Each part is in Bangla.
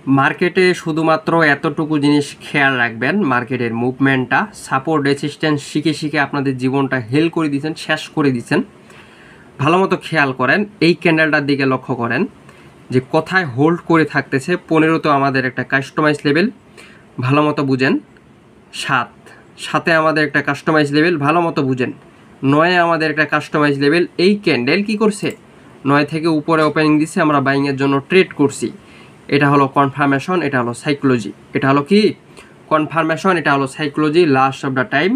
মার্কেটে শুধুমাত্র এতটুকু জিনিস খেয়াল রাখবেন, মার্কেটের মুভমেন্টটা, সাপোর্ট রেসিস্ট্যান্স শিখে আপনাদের জীবনটা হেল করে দিচ্ছেন, শেষ করে দিচ্ছেন। ভালো মতো খেয়াল করেন, এই ক্যান্ডেলটার দিকে লক্ষ্য করেন যে কোথায় হোল্ড করে থাকতেছে। 15 তো আমাদের একটা কাস্টমাইজ লেভেল, ভালো মতো বুঝেন। 7 আমাদের একটা কাস্টমাইজ লেভেল, ভালো মতো বুঝেন। 9 আমাদের একটা কাস্টমাইজ লেভেল। এই ক্যান্ডেল কি করছে, 9 থেকে উপরে ওপেনিং দিচ্ছে, আমরা বাইংয়ের জন্য ট্রেড করছি। এটা হলো কনফার্মেশন, এটা হলো সাইকোলজি। এটা হলো কি কনফার্মেশন, এটা হলো psychology. Last of the time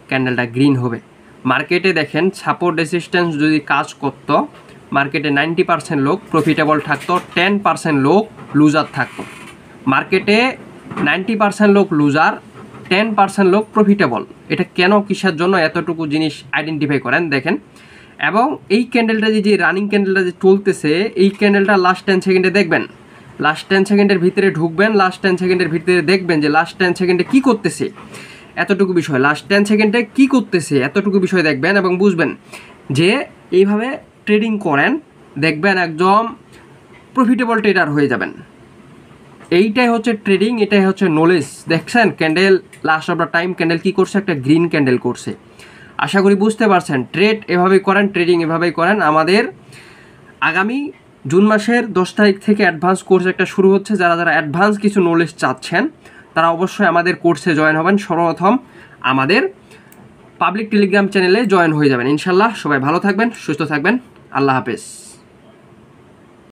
ক্যান্ডেলটা গ্রিন হবে। মার্কেটে দেখেন সাপোর্ট রেসিস্ট্যান্স যদি কাজ করতো, মার্কেটে 90% লোক প্রফিটেবল থাকতো, 10% লোক লুজার থাকতো। মার্কেটে 90% লোক লুজার, 10% লোক প্রফিটেবল। এটা কেন, কিসের জন্য, এতটুকু জিনিস আইডেন্টিফাই করেন, দেখেন। এবং এই ক্যান্ডেলটা যে রানিং ক্যান্ডেলটা যে চলতেছে, এই ক্যান্ডেলটা লাস্ট 10 সেকেন্ডে দেখবেন, লাস্ট 10 সেকেন্ডের ভিতরে ঢুকবেন, লাস্ট 10 সেকেন্ডের ভিতরে দেখবেন যে লাস্ট 10 সেকেন্ডে কী করতেছে, এতটুকু বিষয়। লাস্ট 10 সেকেন্ডে কী করতেছে এতটুকু বিষয় দেখবেন এবং বুঝবেন যে এইভাবে ট্রেডিং করেন, দেখবেন একদম প্রফিটেবল ট্রেডার হয়ে যাবেন। এইটাই হচ্ছে ট্রেডিং, এটাই হচ্ছে নলেজ। দেখছেন candle last of the time candle কী করছে, একটা গ্রিন ক্যান্ডেল করছে। আশা করি বুঝতে পারছেন, ট্রেড এভাবেই করেন, ট্রেডিং এভাবেই করেন। আমাদের আগামী জুন মাসের 10 তারিখ থেকে অ্যাডভান্স কোর্স একটা শুরু হচ্ছে। যারা যারা অ্যাডভান্স কিছু নলেজ চাচ্ছেন তারা অবশ্যই আমাদের কোর্সে জয়েন হবেন। সর্বপ্রথম আমাদের পাবলিক টেলিগ্রাম চ্যানেলে জয়েন হয়ে যাবেন ইনশাল্লাহ। সবাই ভালো থাকবেন, সুস্থ থাকবেন, আল্লাহ হাফেজ।